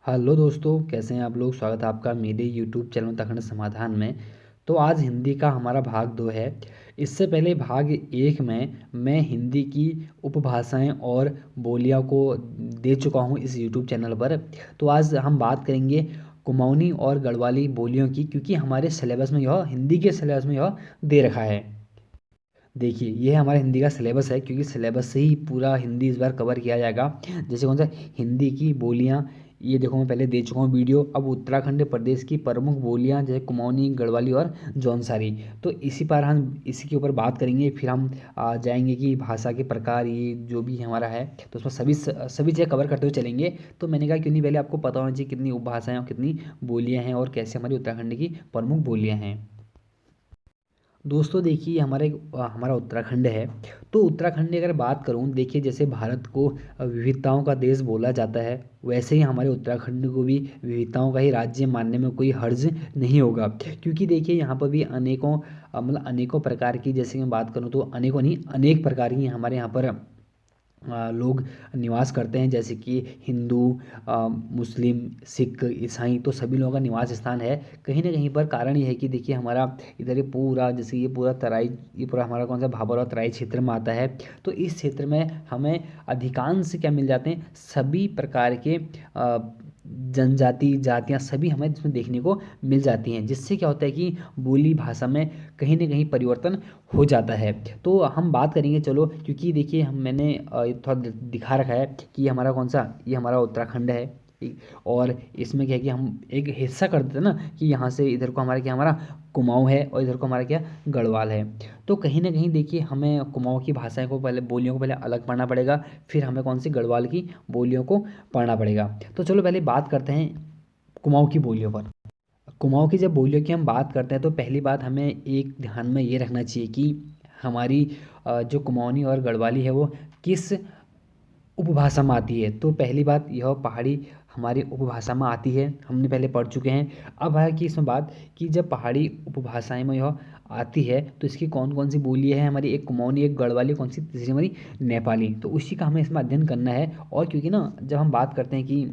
Hello दोस्तों, कैसे हैं आप लोग। स्वागत है आपका मेरे यूट्यूब चैनल उत्तराखंड समाधान में। तो आज हिंदी का हमारा भाग 2 है। इससे पहले भाग 1 में मैं हिंदी की उपभाषाएं और बोलियां को दे चुका हूं इस यूट्यूब चैनल पर। तो आज हम बात करेंगे कुमाऊनी और गढ़वाली बोलियों की, क्योंकि हमारे सिलेबस में यह हिंदी के सिलेबस में यह दे रखा है। देखिए, ये हमारा हिंदी का सिलेबस है, क्योंकि सिलेबस से ही पूरा हिंदी इस बार कवर किया जाएगा। जैसे कौन सा हिंदी की बोलियाँ, ये देखो मैं पहले दे चुका हूँ वीडियो। अब उत्तराखंड प्रदेश की प्रमुख बोलियाँ जैसे कुमाऊनी, गढ़वाली और जौनसारी, तो इसी पर हम इसी के ऊपर बात करेंगे। फिर हम जाएंगे कि भाषा के प्रकार, ये जो भी हमारा है, तो उसमें सभी चीज़ें कवर करते हुए चलेंगे। तो मैंने कहा क्यों नहीं, पहले आपको पता होना चाहिए कितनी उपभाषाएँ और कितनी बोलियाँ हैं और कैसे हमारी उत्तराखंड की प्रमुख बोलियाँ हैं। दोस्तों देखिए, हमारा उत्तराखंड है। तो उत्तराखंड की अगर बात करूं, देखिए जैसे भारत को विविधताओं का देश बोला जाता है, वैसे ही हमारे उत्तराखंड को भी विविधताओं का ही राज्य मानने में कोई हर्ज नहीं होगा। क्योंकि देखिए यहाँ पर भी अनेकों मतलब अनेकों प्रकार की, जैसे मैं बात करूँ तो अनेकों नहीं, अनेक प्रकार की हमारे यहाँ पर लोग निवास करते हैं। जैसे कि हिंदू, मुस्लिम, सिख, ईसाई, तो सभी लोगों का निवास स्थान है कहीं ना कहीं पर। कारण ये है कि देखिए हमारा इधर ये पूरा, जैसे ये पूरा तराई, ये पूरा हमारा कौन सा भाबर और तराई क्षेत्र में आता है। तो इस क्षेत्र में हमें अधिकांश क्या मिल जाते हैं, सभी प्रकार के जनजाति, जातियाँ सभी हमें इसमें देखने को मिल जाती हैं। जिससे क्या होता है कि बोली भाषा में कहीं ना कहीं परिवर्तन हो जाता है। तो हम बात करेंगे, चलो, क्योंकि देखिए मैंने थोड़ा दिखा रखा है कि ये हमारा कौन सा, ये हमारा उत्तराखंड है। और इसमें क्या है कि हम एक हिस्सा कर देते हैं ना, कि यहाँ से इधर को हमारा क्या, हमारा कुमाऊँ है, और इधर को हमारा क्या, गढ़वाल है। तो कहीं ना कहीं देखिए हमें कुमाऊँ की भाषाएं को पहले, बोलियों को पहले अलग पढ़ना पड़ेगा। फिर हमें कौन सी, गढ़वाल की बोलियों को पढ़ना पड़ेगा। तो चलो पहले बात करते हैं कुमाऊँ की बोलियों पर। कुमाऊँ की जब बोलियों की हम बात करते हैं, तो पहली बात हमें एक ध्यान में ये रखना चाहिए कि हमारी जो कुमाऊनी और गढ़वाली है वो किस उपभाषा में आती है। तो पहली बात, यह पहाड़ी हमारी उपभाषा में आती है, हमने पहले पढ़ चुके हैं। अब है कि इसमें बात कि जब पहाड़ी उपभाषाएं में यह आती है, तो इसकी कौन कौन सी बोलियाँ हैं हमारी, एक कुमाऊनी, एक गढ़वाली, कौन सी तीसरी हमारी नेपाली। तो उसी का हमें इसमें अध्ययन करना है। और क्योंकि ना जब हम बात करते हैं कि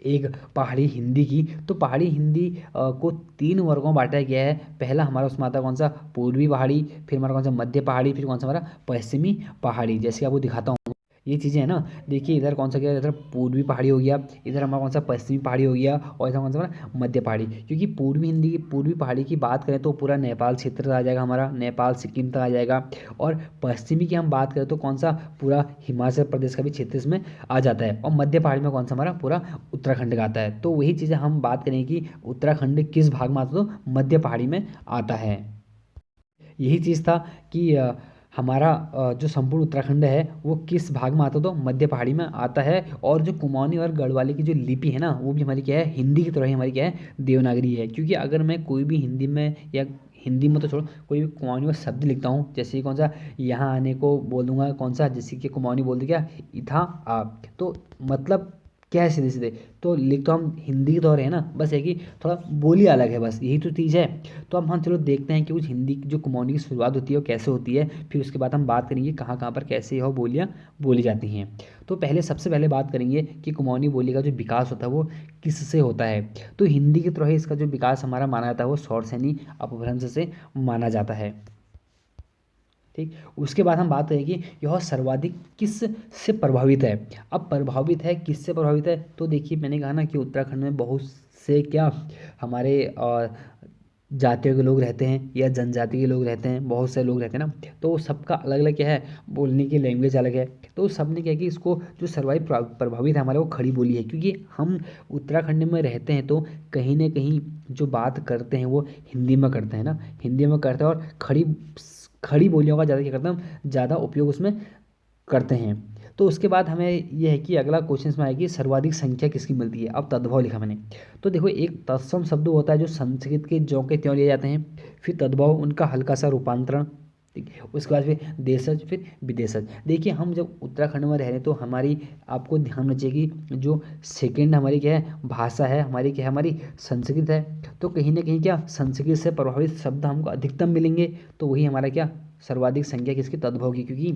एक पहाड़ी हिंदी की, तो पहाड़ी हिंदी को 3 वर्गों में बांटा गया है। पहला हमारा उसमें आता है कौन सा, पूर्वी पहाड़ी। फिर हमारा कौन सा, मध्य पहाड़ी। फिर कौन सा हमारा, पश्चिमी पहाड़ी। जैसे कि आपको दिखाता हूँ, ये चीज़ें हैं ना। देखिए इधर कौन सा क्या है, इधर पूर्वी पहाड़ी हो गया, इधर हमारा कौन सा पश्चिमी पहाड़ी हो गया, और इधर कौन सा हमारा मध्य पहाड़ी। क्योंकि पूर्वी हिंदी की, पूर्वी पहाड़ी की बात करें तो पूरा नेपाल क्षेत्र आ जाएगा हमारा, नेपाल सिक्किम तक आ जाएगा। और पश्चिमी की हम बात करें तो कौन सा, पूरा हिमाचल प्रदेश का भी क्षेत्र इसमें आ जाता है। और मध्य पहाड़ी में कौन सा, हमारा पूरा उत्तराखंड का आता है। तो वही चीज़ें हम बात करें कि उत्तराखंड किस भाग में आता है, तो मध्य पहाड़ी में आता है। यही चीज़ था कि हमारा जो संपूर्ण उत्तराखंड है वो किस भाग में आता, तो मध्य पहाड़ी में आता है। और जो कुमाऊनी और गढ़वाली की जो लिपि है ना, वो भी हमारी क्या है, हिंदी की तरह ही हमारी क्या है, देवनागरी है। क्योंकि अगर मैं कोई भी हिंदी में, या हिंदी में तो छोड़ो, कोई भी कुमाऊनी में शब्द लिखता हूँ, जैसे कि कौन सा, यहाँ आने को बोल दूंगा कौन सा, जैसे कि कुमाऊनी बोल दी क्या, इथा आ, तो मतलब क्या है, सीधे सीधे तो लिख तो हम हिंदी के तौर है ना, बस है कि थोड़ा बोली अलग है, बस यही तो चीज़ है। तो अब हम चलो देखते हैं कि कुछ हिंदी की जो कुमाऊनी की शुरुआत होती है वो कैसे होती है। फिर उसके बाद हम बात करेंगे कहाँ कहाँ पर कैसे यह बोलियाँ बोली जाती हैं। तो पहले, सबसे पहले बात करेंगे कि कुमाऊनी बोली का जो विकास होता है वो किससे होता है। तो हिंदी की तरह ही इसका जो विकास हमारा माना जाता है वो शौरसेनी अपभ्रंश से माना जाता है। ठीक, उसके बाद हम बात करें कि यह सर्वाधिक किस से प्रभावित है। अब प्रभावित है, किससे प्रभावित है, तो देखिए मैंने कहा ना कि उत्तराखंड में बहुत से क्या, हमारे जातियों के लोग रहते हैं या जनजाति के लोग रहते हैं, बहुत से लोग रहते हैं ना। तो सबका अलग अलग क्या है, बोलने की लैंग्वेज अलग है। तो सब ने क्या कि इसको जो सर्वाधिक प्रभावित है हमारे, वो खड़ी बोली है। क्योंकि हम उत्तराखंड में रहते हैं, तो कहीं ना कहीं जो बात करते हैं वो हिंदी में करते हैं ना, हिंदी में करते हैं। और खड़ी खड़ी बोलियों का ज़्यादा क्या करते हैं हम, ज़्यादा उपयोग उसमें करते हैं। तो उसके बाद हमें यह है कि अगला क्वेश्चन इसमें आएगी, सर्वाधिक संख्या किसकी मिलती है। अब तद्भव लिखा मैंने। तो देखो, एक तत्सम शब्द होता है जो संस्कृत के ज्यों के त्यों लिए जाते हैं। फिर तद्भव, उनका हल्का सा रूपांतरण। ठीक, उसके बाद फिर देशज, फिर विदेशज। देखिए हम जब उत्तराखंड में रह रहे हैं, तो हमारी, आपको ध्यान रखिए कि जो सेकेंड हमारी क्या है, भाषा है हमारी, क्या है, हमारी संस्कृत है। तो कहीं ना कहीं क्या, संस्कृत से प्रभावित शब्द हमको अधिकतम मिलेंगे। तो वही हमारा क्या, सर्वाधिक संख्या किसकी, तद्भव की। क्योंकि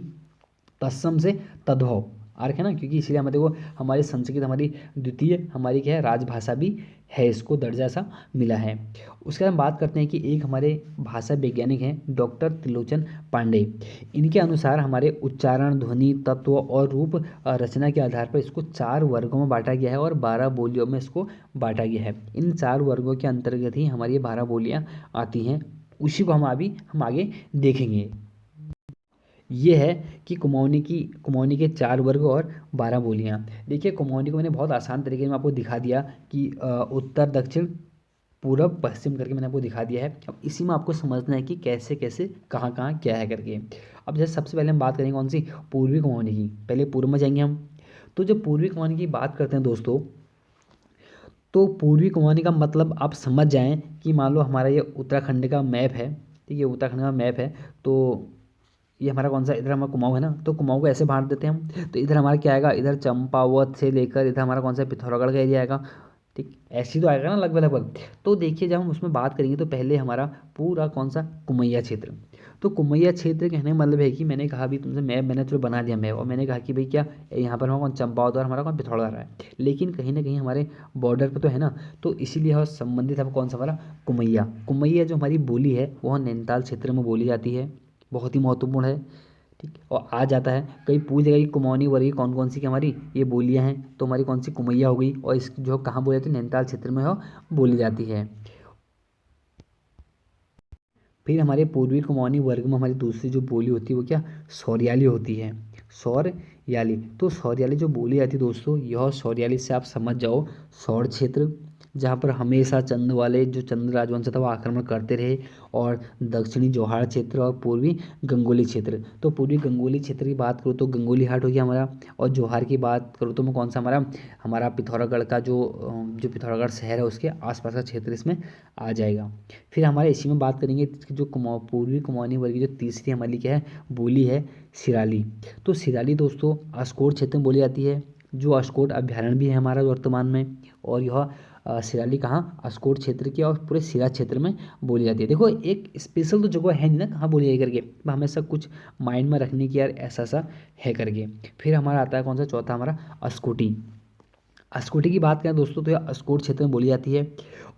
तत्सम से तद्भव, आर्क है ना, क्योंकि इसीलिए हमें देखो हमारी संस्कृत हमारी द्वितीय हमारी क्या है राजभाषा भी है, इसको दर्जा ऐसा मिला है। उसके बाद हम बात करते हैं कि एक हमारे भाषा वैज्ञानिक हैं डॉक्टर त्रिलोचन पांडे। इनके अनुसार हमारे उच्चारण, ध्वनि, तत्व और रूप रचना के आधार पर इसको 4 वर्गों में बांटा गया है और 12 बोलियों में इसको बांटा गया है। इन 4 वर्गों के अंतर्गत ही हमारी ये 12 बोलियाँ आती हैं, उसी को हम आगे देखेंगे। ये है कि कुमाऊनी के 4 वर्ग और 12 बोलियाँ। देखिए कुमाऊनी को मैंने बहुत आसान तरीके में आपको दिखा दिया कि उत्तर, दक्षिण, पूरब, पश्चिम करके मैंने आपको दिखा दिया है। अब इसी में आपको समझना है कि कैसे कैसे कहाँ कहाँ क्या है करके। अब जैसे सबसे पहले हम बात करेंगे कौन सी, पूर्वी कुमाऊनी की। पहले पूर्व में जाएंगे हम। तो जब पूर्वी कुमाऊनी की बात करते हैं दोस्तों, तो पूर्वी कुमाऊनी का मतलब आप समझ जाएं कि मान लो हमारा ये उत्तराखंड का मैप है, ठीक है, उत्तराखंड का मैप है। तो ये हमारा कौन सा, इधर हमारा कुमाऊँ है ना, तो कुमाऊँ को ऐसे बांट देते हैं हम। तो इधर हमारा क्या आएगा, इधर चंपावत से लेकर इधर हमारा कौन सा पिथौरागढ़ का एरिया आएगा, ठीक, ऐसी तो आएगा ना लगभग लगभग। तो देखिए जब हम उसमें बात करेंगे तो पहले हमारा पूरा कौन सा, कुमैया क्षेत्र। तो कुमैया क्षेत्र कहने का मतलब है कि मैंने कहा भी तुमसे मैप, मैंने चलो बना दिया मैप, और मैंने कहा कि भाई क्या यहाँ पर हमारा कौन चंपावत और हमारा कौन पिथौरागढ़ है, लेकिन कहीं ना कहीं हमारे बॉर्डर पर तो है ना, तो इसीलिए और संबंधित है कौन सा हमारा कुमैया। कुमैया जो हमारी बोली है वह नैनीताल क्षेत्र में बोली जाती है, बहुत ही महत्वपूर्ण है, ठीक। और आ जाता है कहीं पूछ लेगा कि कुमाऊनी वर्ग कौन कौन सी की हमारी ये बोलियां हैं, तो हमारी कौन सी कुमैया हो गई, और इस जो कहाँ बोली जाती है, नैनीताल क्षेत्र में हो बोली जाती है। फिर हमारे पूर्वी कुमाऊनी वर्ग में हमारी दूसरी जो बोली होती है वो क्या, सौरियाली होती है, सौरयाली। तो सौरियाली जो बोली जाती है दोस्तों, यह सौरियाली से आप समझ जाओ सौर क्षेत्र, जहाँ पर हमेशा चंद वाले जो चंद राजवंश था वो आक्रमण करते रहे, और दक्षिणी जोहार क्षेत्र और पूर्वी गंगोली क्षेत्र। तो पूर्वी गंगोली क्षेत्र की बात करूँ तो गंगोली हाट हो गया हमारा, और जोहार की बात करूँ तो मैं कौन सा हमारा हमारा पिथौरागढ़ का जो पिथौरागढ़ शहर है उसके आसपास का क्षेत्र इसमें आ जाएगा। फिर हमारे इसी में बात करेंगे जो पूर्वी कुमाऊनी वर्ग की जो तीसरी हमारी क्या है बोली है, सिराली। तो सिराली दोस्तों अस्कोट क्षेत्र में बोली जाती है, जो अस्कोट अभ्यारण्य भी है हमारा वर्तमान में, और यह सिराली कहाँ, अस्कोट क्षेत्र की और पूरे सिरा क्षेत्र में बोली जाती है। देखो एक स्पेशल तो जगह है नहीं ना कहाँ बोली जाए करके, हमें सब कुछ माइंड में रखने की यार ऐसा सा है करके। फिर हमारा आता है कौन सा, चौथा हमारा अस्कोटी। अस्कोटी की बात करें दोस्तों तो यह अस्कोट क्षेत्र में बोली जाती है,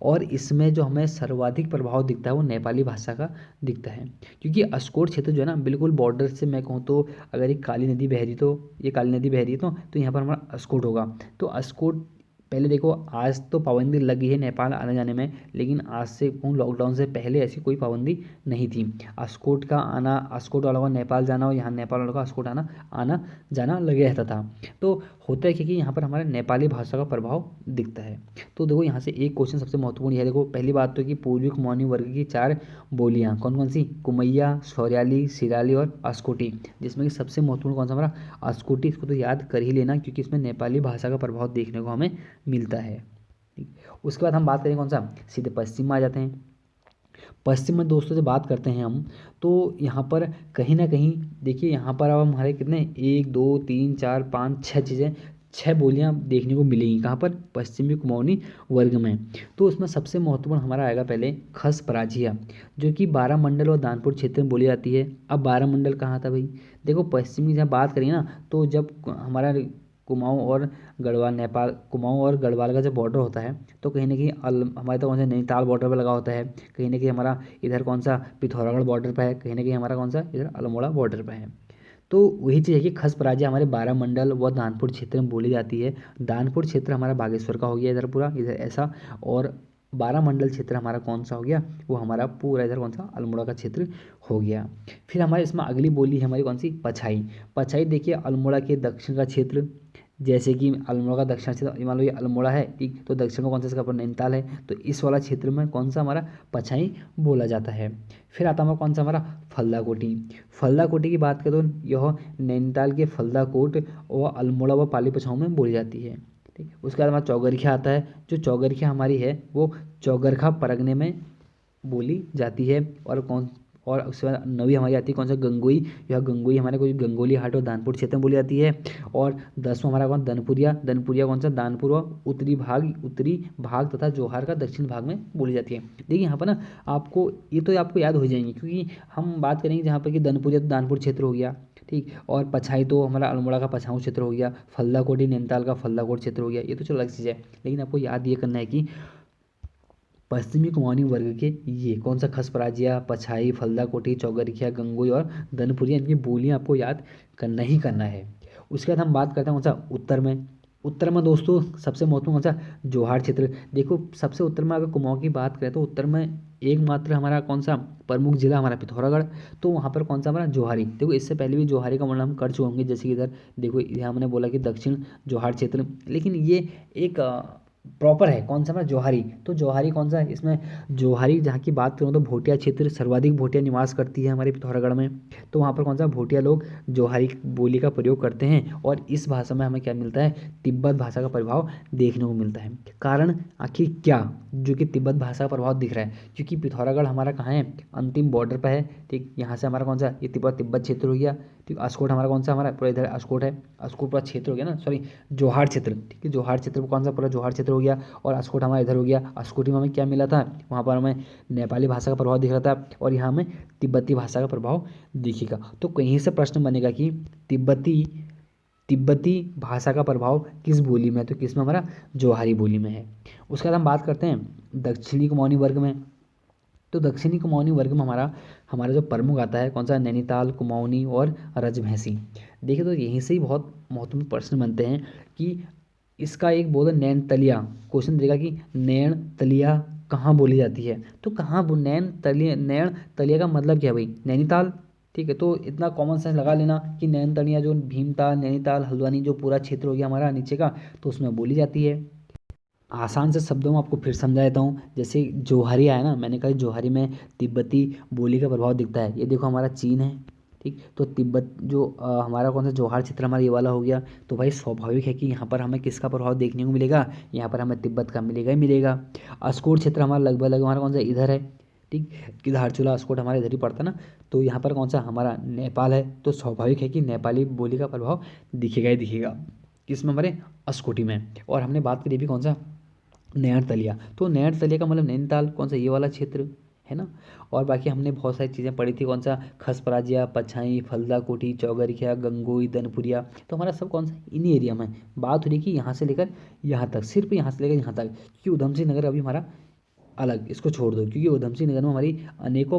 और इसमें जो हमें सर्वाधिक प्रभाव दिखता है वो नेपाली भाषा का दिखता है, क्योंकि अस्कोट क्षेत्र जो है ना बिल्कुल बॉर्डर से मैं कहूँ तो अगर ये काली नदी बह रही तो ये काली नदी बह रही है तो यहाँ पर हमारा अस्कोट होगा। तो अस्कोट पहले देखो आज तो पाबंदी लगी है नेपाल आने जाने में, लेकिन आज से लॉकडाउन से पहले ऐसी कोई पाबंदी नहीं थी। अस्कोट का आना, अस्कोट वालों का नेपाल जाना और यहाँ नेपाल वालों का अस्कोट आना आना जाना लगे रहता था। तो होता है कि यहाँ पर हमारे नेपाली भाषा का प्रभाव दिखता है। तो देखो यहाँ से एक क्वेश्चन सबसे महत्वपूर्ण है, देखो पहली बात तो कि पूर्वी कुमाऊनी वर्ग की 4 बोलियाँ कौन कौन सी, कुमैया, सौरियाली, सिराली और अस्कोटी, जिसमें कि सबसे महत्वपूर्ण कौन सा हमारा अस्कोटी। इसको तो याद कर ही लेना क्योंकि इसमें नेपाली भाषा का प्रभाव देखने को हमें मिलता है, ठीक। उसके बाद हम बात करें कौन सा, सीधे पश्चिम में आ जाते हैं। पश्चिम में दोस्तों से बात करते हैं हम, तो यहाँ पर कहीं ना कहीं देखिए यहाँ पर अब हमारे कितने 1 2 3 4 5 6 चीज़ें 6 बोलियाँ देखने को मिलेंगी कहाँ पर, पश्चिमी कुमाऊनी वर्ग में। तो उसमें सबसे महत्वपूर्ण हमारा आएगा पहले खस पराजिया, जो कि बारामंडल और दानपुर क्षेत्र में बोली जाती है। अब बारामंडल कहाँ था भाई, देखो पश्चिमी जब बात करेंगे ना तो जब हमारा कुमाऊँ और गढ़वाल नेपाल, कुमाऊँ और गढ़वाल का जब बॉर्डर होता है तो कहीं ना कहीं हमारे तो कौन सा नैनीताल बॉर्डर पर लगा होता है, कहीं ना कहीं हमारा इधर कौन सा पिथौरागढ़ बॉर्डर पर है, कहीं ना कहीं हमारा कौन सा इधर अल्मोड़ा बॉर्डर पर है। तो वही चीज़ है कि खस पराजिया हमारे बारामंडल व दानपुर क्षेत्र में बोली जाती है। दानपुर क्षेत्र हमारा बागेश्वर का हो गया इधर पूरा इधर ऐसा, और बारामंडल क्षेत्र हमारा कौन सा हो गया, वो हमारा पूरा इधर कौन सा अल्मोड़ा का क्षेत्र हो गया। फिर हमारे इसमें अगली बोली है हमारी कौन सी, पछाई। पछाई देखिए अल्मोड़ा के दक्षिण का क्षेत्र, जैसे कि अल्मोड़ा का दक्षिण क्षेत्र मान लो ये अल्मोड़ा है, ठीक, तो दक्षिण में कौन सा इसका पर नैनीताल है, तो इस वाला क्षेत्र में कौन सा हमारा पछाई बोला जाता है। फिर आता हमारा कौन सा हमारा फल्दा कोटी। फल्दा कोटी की बात करें तो यह नैनीताल के फल्दा कोट और अल्मोड़ा व पाली पछाऊ में बोली जाती है, ठीक। उसके बाद हमारा चौगरखिया आता है, जो चौगरखिया हमारी है वो चौगरखा परगने में बोली जाती है। और उसके बाद नवी हमारी आती है कौन सा, गंगोई। यह गंगोई हमारे को गंगोली हाट और दानपुर क्षेत्र में बोली जाती है। और 10वां हमारा कौन, दनपुरिया। दनपुरिया कौन सा, दानपुर व उत्तरी भाग तथा जोहार का दक्षिण भाग में बोली जाती है। देखिए यहाँ पर ना आपको ये तो आपको याद हो जाएंगी, क्योंकि हम बात करेंगे जहाँ पर कि दनपुरिया तो दानपुर क्षेत्र हो गया, ठीक। और पछाई तो हमारा अल्मोड़ा का पछाऊ क्षेत्र हो गया, फल्दा कोटी नैनीताल का फल्दा कोट क्षेत्र हो गया, ये तो चलो अलग चीज़ है। लेकिन आपको याद ये करना है कि पश्चिमी कुमाऊनी वर्ग के ये कौन सा खसपराजिया, पछाई, फल्दा कोटी, चौगरखिया, गंगोई और दनपुरिया, इनकी बोलियां आपको याद करना ही करना है। उसके बाद हम बात करते हैं कौन सा उत्तर में। उत्तर में दोस्तों सबसे महत्वपूर्ण कौन सा, जोहार क्षेत्र। देखो सबसे उत्तर में अगर कुमाऊं की बात करें तो उत्तर में एकमात्र हमारा कौन सा प्रमुख जिला हमारा पिथौरागढ़, तो वहाँ पर कौन सा हमारा जोहारी। देखो इससे पहले भी जोहारी का वर्णन हम कर चुके होंगे, जैसे कि इधर देखो यहाँ हमने बोला कि दक्षिण जोहार क्षेत्र, लेकिन ये एक प्रॉपर है कौन सा हमारा जोहारी। तो जोहारी कौन सा है इसमें, जोहारी जहाँ की बात करूँ तो भोटिया क्षेत्र, सर्वाधिक भोटिया निवास करती है हमारे पिथौरागढ़ में। तो वहाँ पर कौन सा भोटिया लोग जोहारी बोली का प्रयोग करते हैं, और इस भाषा में हमें क्या मिलता है, तिब्बत भाषा का प्रभाव देखने को मिलता है। कारण आखिर क्या जो कि तिब्बत भाषा का प्रभाव दिख रहा है, क्योंकि पिथौरागढ़ हमारा कहाँ है, अंतिम बॉर्डर पर है। ठीक, यहाँ से हमारा कौन सा ये तिब्बत तिब्बत क्षेत्र हो गया। ठीक, अस्कोट हमारा कौन सा हमारा पूरा इधर अस्कोट है, अस्कोट पूरा क्षेत्र हो गया ना, सॉरी जोहार क्षेत्र। ठीक है, जोहार क्षेत्र कौन सा पूरा जोहार क्षेत्र हो गया, और अस्कोट हमारा इधर हो गया। अस्कोटी में हमें क्या मिला था, वहाँ पर हमें नेपाली भाषा का प्रभाव दिख रहा था, और यहाँ हमें तिब्बती भाषा का प्रभाव दिखेगा। तो कहीं से प्रश्न बनेगा कि तिब्बती तिब्बती भाषा का प्रभाव किस बोली में है, तो किस में हमारा जोहारी बोली में है। उसके बाद हम बात करते हैं दक्षिणी कुमाऊनी वर्ग में। तो दक्षिणी कुमाऊनी वर्ग में हमारा हमारा जो प्रमुख आता है कौन सा, नैनीताल, कुमाऊनी और रजभैंसी। देखिए तो यहीं से ही बहुत महत्वपूर्ण प्रश्न बनते हैं कि इसका एक बोल नैन तलिया, क्वेश्चन देगा कि नैन तलिया कहाँ बोली जाती है। तो कहाँ नैन तलिया का मतलब क्या है भाई, नैनीताल। ठीक है, तो इतना कॉमन सेंस लगा लेना कि नैन तलिया जो भीमताल, नैनीताल, हल्द्वानी जो पूरा क्षेत्र हो गया हमारा नीचे का, तो उसमें बोली जाती है। आसान से शब्दों में आपको फिर समझा देता हूँ। जैसे जोहारी आया ना, मैंने कहा जोहारी में तिब्बती बोली का प्रभाव दिखता है। ये देखो हमारा चीन है। ठीक, तो तिब्बत जो हमारा कौन सा जोहार क्षेत्र हमारा ये वाला हो गया। तो भाई स्वाभाविक है कि यहाँ पर हमें किसका प्रभाव देखने को मिलेगा, यहाँ पर हमें तिब्बत का मिलेगा ही मिलेगा। अस्कोट क्षेत्र हमारा लगभग लगभग हमारा कौन सा इधर है। ठीक, कि धारचूला अस्कोट हमारे इधर ही पड़ता ना, तो यहाँ पर कौन सा हमारा नेपाल है। तो स्वाभाविक है कि नेपाली बोली का प्रभाव दिखेगा ही दिखेगा किसमें, हमारे अस्कोटी में। और हमने बात करी भी कौन सा, नैन तलिया। तो नैन तलिया का मतलब नैनीताल कौन सा ये वाला क्षेत्र है ना। और बाकी हमने बहुत सारी चीज़ें पढ़ी थी, कौन सा खसपराजिया, पछाई, फल्दा कोटी, चौगरखिया, गंगोई, दनपुरिया। तो हमारा सब कौन सा इन्हीं एरिया में बात हो रही कि यहाँ से लेकर यहाँ तक, सिर्फ यहाँ से लेकर यहाँ तक, क्योंकि उधम सिंह नगर अभी हमारा अलग, इसको छोड़ दो, क्योंकि उधम सिंह नगर में हमारी अनेक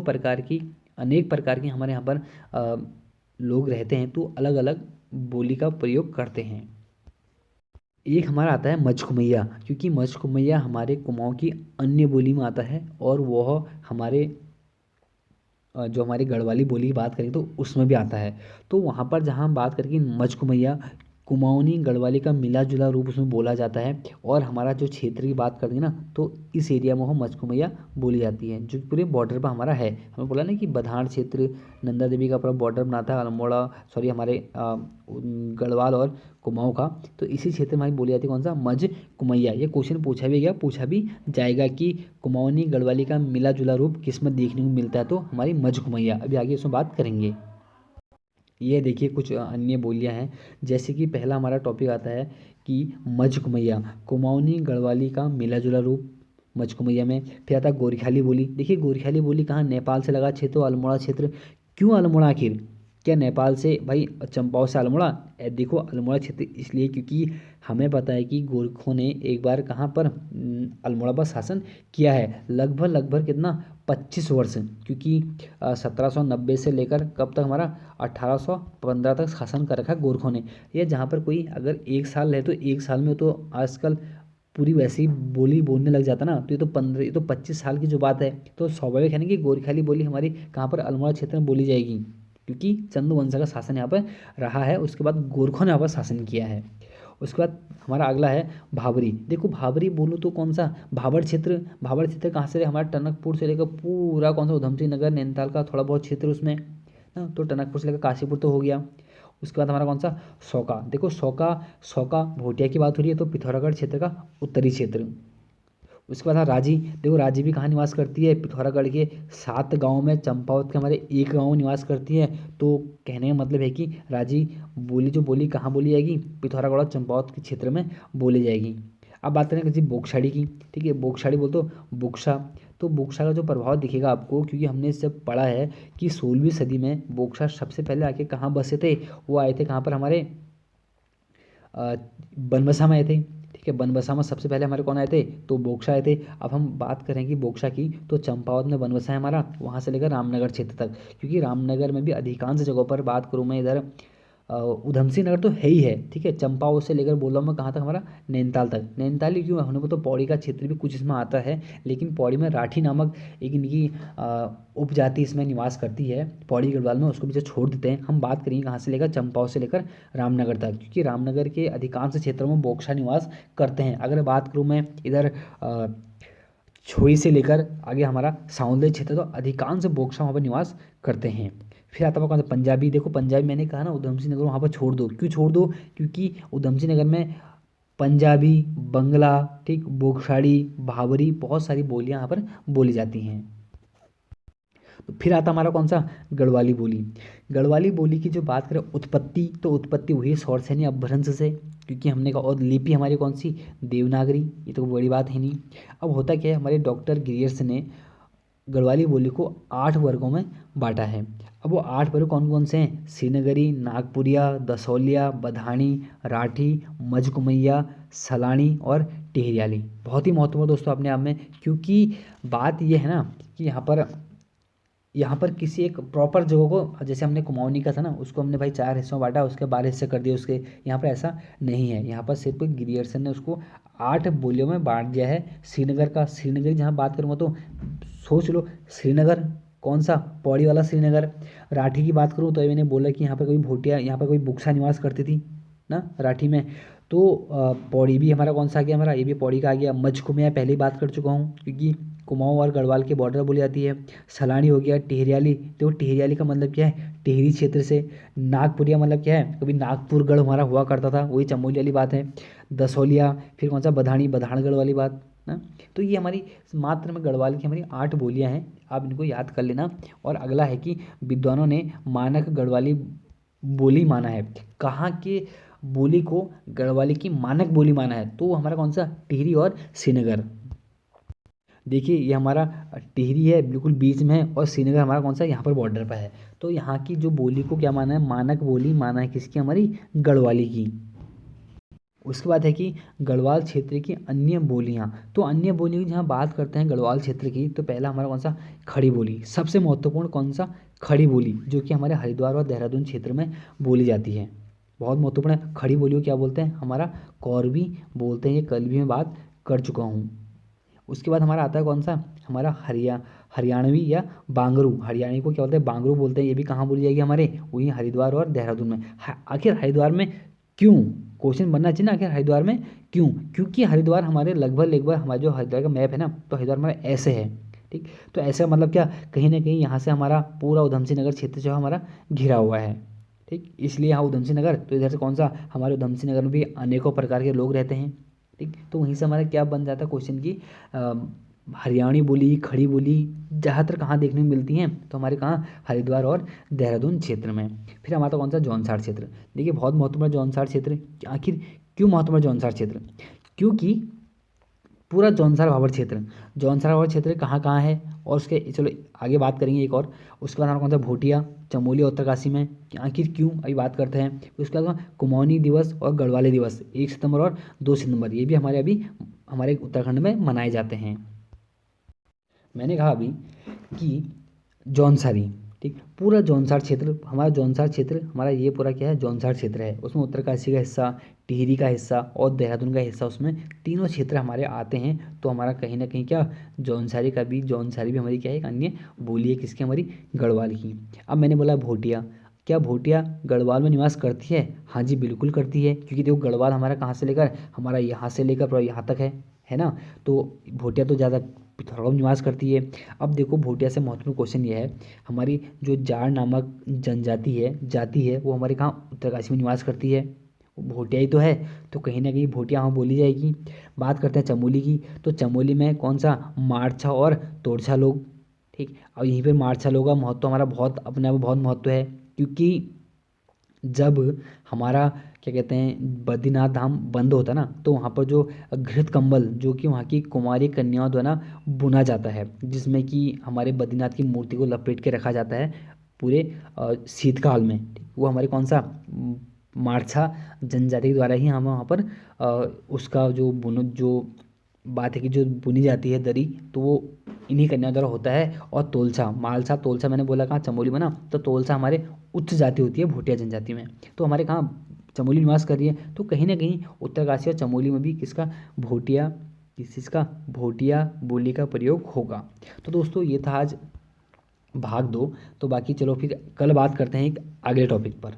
प्रकार की हमारे यहाँ पर लोग रहते हैं, तो अलग अलग बोली का प्रयोग करते हैं। एक हमारा आता है मचकुमैया, क्योंकि मचकुमैया हमारे कुमाऊं की अन्य बोली में आता है, और वह हमारे जो हमारी गढ़वाली बोली की बात करें तो उसमें भी आता है। तो वहाँ पर जहाँ हम बात करेंगे मचकुमैया, कुमाऊनी गढ़वाली का मिला जुला रूप उसमें बोला जाता है। और हमारा जो क्षेत्र की बात करेंगे ना, तो इस एरिया में वो मचकुमैया बोली जाती है, जो पूरे बॉर्डर पर हमारा है। हमें बोला ना कि बधाड़ क्षेत्र नंदा देवी का पूरा बॉर्डर बनाता है, अल्मोड़ा सॉरी हमारे गढ़वाल और कुमाऊं का। तो इसी क्षेत्र में हमारी बोली जाती है कौन सा, मज कुमैया। ये क्वेश्चन पूछा भी गया, पूछा भी जाएगा कि कुमाऊनी गढ़वाली का मिला जुला रूप किस में देखने को मिलता है, तो हमारी मज कुमैया। अभी आगे इसमें बात करेंगे। ये देखिए कुछ अन्य बोलियां हैं, जैसे कि पहला हमारा टॉपिक आता है कि मज कुमैया, कुमाऊनी गढ़वाली का मिला जुला रूप मज कुमैया में। फिर आता है गोरख्याली बोली। देखिए गोरख्याली बोली कहाँ, नेपाल से लगा क्षेत्र, अल्मोड़ा क्षेत्र। क्यों अल्मोड़ा आखिर, क्या नेपाल से भाई चंपाओ से अल्मोड़ा। देखो अल्मोड़ा क्षेत्र इसलिए क्योंकि हमें पता है कि गोरखों ने एक बार कहाँ पर अल्मोड़ा पर शासन किया है, लगभग लगभग कितना 25 वर्ष, क्योंकि 1790 से लेकर कब तक हमारा 1815 तक शासन कर रखा है गोरखों ने। ये जहाँ पर कोई अगर एक साल है तो एक साल में तो आजकल पूरी वैसी बोली बोलने लग जाता ना, तो ये तो 25 साल की जो बात है। तो स्वाभाविक है ना कि गोरखाली बोली हमारी कहाँ पर अल्मोड़ा क्षेत्र में बोली जाएगी, क्योंकि चंदू वंश का शासन यहाँ पर रहा है, उसके बाद गोरखों ने यहाँ पर शासन किया है। उसके बाद हमारा अगला है भाबरी। देखो भाबरी बोलो तो कौन सा, भाबर क्षेत्र कहाँ से, हमारा टनकपुर से लेकर पूरा कौन सा उधम सिंह नगर नैनीताल का थोड़ा बहुत क्षेत्र उसमें ना, तो टनकपुर से लेकर काशीपुर तो हो गया। उसके बाद हमारा कौन सा सौका। देखो सौका सौका भोटिया की बात हो रही है, तो पिथौरागढ़ क्षेत्र का उत्तरी क्षेत्र। उसके बाद राजी। देखो राजी भी कहाँ निवास करती है, पिथौरागढ़ के 7 गाँव में, चंपावत के हमारे एक गाँव में निवास करती है। तो कहने का मतलब है कि राजी बोली जो बोली कहाँ बोली जाएगी, पिथौरागढ़ और चंपावत के क्षेत्र में बोली जाएगी। अब बात करें किसी बोगसाड़ी की। ठीक है, बोगसाड़ी बोल तो बुक्सा। तो बोक्सा का जो प्रभाव दिखेगा आपको, क्योंकि हमने इससे पढ़ा है कि 16वीं सदी में बोक्सा सबसे पहले आके कहाँ बसे थे, वो आए थे कहाँ पर हमारे बनबसा में आए थे। ठीक है, बनबसा में सबसे पहले हमारे कौन आए थे, तो बोक्सा आए थे। अब हम बात करेंगे बोक्सा की, तो चंपावत में बनबसा है हमारा, वहाँ से लेकर रामनगर क्षेत्र तक, क्योंकि रामनगर में भी अधिकांश जगहों पर बात करूँ मैं इधर उधम सिंह नगर तो है ही है। ठीक है, चंपावत से लेकर बोल रहा हूँ मैं कहाँ तक, हमारा नैनीताल तक। नैनीताल ही क्यों, हमने को तो पौड़ी का क्षेत्र भी कुछ इसमें आता है, लेकिन पौड़ी में राठी नामक एक इनकी उपजाति इसमें निवास करती है पौड़ी गढ़वाल में, उसको भी जो छोड़ देते हैं। हम बात करेंगे कहाँ से लेकर, चंपावत से लेकर रामनगर तक, क्योंकि रामनगर के अधिकांश क्षेत्रों में बोक्सा निवास करते हैं। अगर बात करूँ मैं इधर छोई से लेकर आगे हमारा साउंदर्य क्षेत्र, तो अधिकांश बोक्सा वहाँ पर निवास करते हैं। फिर आता है कौन सा, पंजाबी। देखो पंजाबी मैंने कहा ना उधम सिंह नगर वहाँ पर छोड़ दो, क्यों छोड़ दो, क्योंकि उधम सिंह नगर में पंजाबी, बंगला, ठीक, बोगसाड़ी, भावरी, बहुत सारी बोलियाँ यहाँ पर बोली जाती हैं। तो फिर आता हमारा कौन सा, गढ़वाली बोली। गढ़वाली बोली की जो बात करें उत्पत्ति, तो उत्पत्ति हुई सौरसेनी अपभ्रंश से, क्योंकि हमने कहा, और लिपि हमारी कौन सी, देवनागरी, ये तो बड़ी बात है नहीं। अब होता क्या है, हमारे डॉक्टर गिरियर्स ने गढ़वाली बोली को 8 वर्गों में बांटा है। अब वो 8 वर्ग कौन कौन से हैं, श्रीनगरी, नागपुरिया, दसौलिया, बधानी, राठी, मझकुमैया, सलानी और टिहरियाली। बहुत ही महत्वपूर्ण दोस्तों अपने आप में, क्योंकि बात ये है ना कि यहाँ पर किसी एक प्रॉपर जगह को, जैसे हमने कुमाऊनी का था ना, उसको हमने भाई 4 हिस्सों में बांटा, उसके 12 हिस्से कर दिए उसके। यहाँ पर ऐसा नहीं है, यहाँ पर सिर्फ गिरियर्सन ने उसको 8 बोलियों में बांट दिया है। श्रीनगर का, श्रीनगरी जहाँ बात करूँगा तो सोच लो, श्रीनगर कौन सा, पौड़ी वाला श्रीनगर। राठी की बात करूँ तो ये मैंने बोला कि यहाँ पर कोई भोटिया, यहाँ पर कोई बुक्सा निवास करती थी ना राठी में। तो पौड़ी भी हमारा कौन सा आ गया, हमारा ये भी पौड़ी का आ गया। मझको में पहले ही बात कर चुका हूँ, क्योंकि कुमाऊँ और गढ़वाल के बॉर्डर बोली जाती है। सलानी हो गया, टिहरियाली, तो टिहरियाली का मतलब क्या है, टिहरी क्षेत्र से। नागपुरिया मतलब क्या है, कभी नागपुर गढ़ हमारा हुआ करता था, वही चमोली वाली बात है। दसौलिया, फिर कौन सा, बधानी, बधानगढ़ वाली बात ना। तो ये हमारी मात्र में गढ़वाल की हमारी 8 बोलियाँ हैं, आप इनको याद कर लेना। और अगला है कि विद्वानों ने मानक गढ़वाली बोली माना है, कहाँ के बोली को गढ़वाली की मानक बोली माना है, तो वो हमारा कौन सा, टिहरी और श्रीनगर। देखिए ये हमारा टिहरी है बिल्कुल बीच में है, और श्रीनगर हमारा कौन सा, यहाँ पर बॉर्डर पर है। तो यहाँ की जो बोली को क्या माना है, मानक बोली माना है, किसकी, हमारी गढ़वाली की। उसके बाद है कि गढ़वाल क्षेत्र की अन्य बोलियाँ, तो अन्य बोलियों की जहाँ बात करते हैं गढ़वाल क्षेत्र की, तो पहला हमारा कौन सा, खड़ी बोली। सबसे महत्वपूर्ण कौन सा, खड़ी बोली, जो कि हमारे हरिद्वार और देहरादून क्षेत्र में बोली जाती है। बहुत महत्वपूर्ण है। खड़ी बोलियों क्या बोलते हैं, हमारा कौरवी बोलते हैं, ये कल भी मैं बात कर चुका हूँ। उसके बाद हमारा आता है कौन सा, हमारा हरियाणवी या बांगरू। हरियाणवी को क्या बोलते हैं, बांगरू बोलते हैं, ये भी कहाँ बोली जाएगी, हमारे वही हरिद्वार और देहरादून में। आखिर हरिद्वार में क्यों, क्वेश्चन बनना चाहिए ना, आखिर हरिद्वार में क्यों, क्योंकि हरिद्वार हमारे लगभग हमारा जो हरिद्वार का मैप है ना, तो हरिद्वार हमारा ऐसे है। ठीक, तो ऐसा मतलब क्या, कहीं ना कहीं यहाँ से हमारा पूरा उधम सिंह नगर क्षेत्र जो है हमारा घिरा हुआ है। ठीक, इसलिए यहाँ उधम सिंह नगर, तो इधर से कौन सा, हमारे उधम सिंह नगर में भी अनेकों प्रकार के लोग रहते हैं। ठीक, तो वहीं से हमारा क्या बन जाता है क्वेश्चन की, हरियाणी बोली, खड़ी बोली ज़्यादातर कहाँ देखने में मिलती हैं, तो हमारे कहाँ, हरिद्वार और देहरादून क्षेत्र में। फिर हमारा कौन सा, जौनसार क्षेत्र। देखिए बहुत महत्वपूर्ण जौनसार क्षेत्र, आखिर क्यों महत्वपूर्ण जौनसार क्षेत्र, क्योंकि पूरा जौनसार भाबर क्षेत्र, जौनसार भाबर क्षेत्र कहाँ कहाँ है, और उसके चलो आगे बात करेंगे एक और। उसके बाद हमारा कौन सा, भोटिया, चमोली, उत्तरकाशी में, आखिर क्यों अभी बात करते हैं। उसके बाद कुमाऊनी दिवस और गढ़वाली दिवस 1 सितंबर और 2 सितंबर, ये भी हमारे अभी हमारे उत्तराखंड में मनाए जाते हैं। मैंने कहा अभी कि जौनसारी, ठीक, पूरा जौनसार क्षेत्र, हमारा जौनसार क्षेत्र हमारा ये पूरा क्या है, जौनसार क्षेत्र है। उसमें उत्तरकाशी का हिस्सा, टिहरी का हिस्सा और देहरादून का हिस्सा, उसमें तीनों क्षेत्र हमारे आते हैं। तो हमारा कहीं ना कहीं क्या, जौनसारी भी हमारी क्या है, एक अन्य बोली है, किसकी, हमारी गढ़वाल की। अब मैंने बोला भोटिया, क्या भोटिया गढ़वाल में निवास करती है, हाँ जी बिल्कुल करती है, क्योंकि देखो गढ़वाल हमारा कहाँ से लेकर, हमारा यहाँ से लेकर पूरा यहाँ तक है ना। तो भोटिया तो ज़्यादा पिथौरागढ़ में निवास करती है। अब देखो भोटिया से महत्वपूर्ण क्वेश्चन ये है, हमारी जो जाट नामक जनजाति है, जाति है, वो हमारे कहाँ, उत्तरकाशी में निवास करती है, भोटिया ही तो है, तो कहीं ना कहीं भोटिया वहाँ बोली जाएगी। बात करते हैं चमोली की, तो चमोली में कौन सा, मारछा और तोरछा लोग। ठीक, और यहीं पे मारछा लोग का महत्व हमारा बहुत अपने आप में बहुत महत्व है, क्योंकि जब हमारा क्या कहते हैं बद्रीनाथ धाम बंद होता है ना, तो वहाँ पर जो घृत कंबल जो कि वहाँ की कुमारी कन्याओं द्वारा बुना जाता है, जिसमें कि हमारे बद्रीनाथ की मूर्ति को लपेट के रखा जाता है पूरे शीतकाल में। ठीक, वो हमारे कौन सा मारछा जनजाति के द्वारा ही हम वहाँ पर उसका जो बुन जो बात है कि जो बुनी जाती है दरी, तो वो इन्हीं कन्याओं द्वारा होता है। और तोलछा मालछा तोलछा मैंने बोला कहाँ, चमोली में ना, तो तोलछा हमारे उच्च जाति होती है भोटिया जनजाति में। तो हमारे कहाँ चमोली निवास कर रही है, तो कहीं ना कहीं उत्तरकाशी और चमोली में भी किसका भोटिया किस चीज़ का भोटिया बोली का प्रयोग होगा। तो दोस्तों ये था आज भाग 2। तो बाकी चलो फिर कल बात करते हैं एक अगले टॉपिक पर।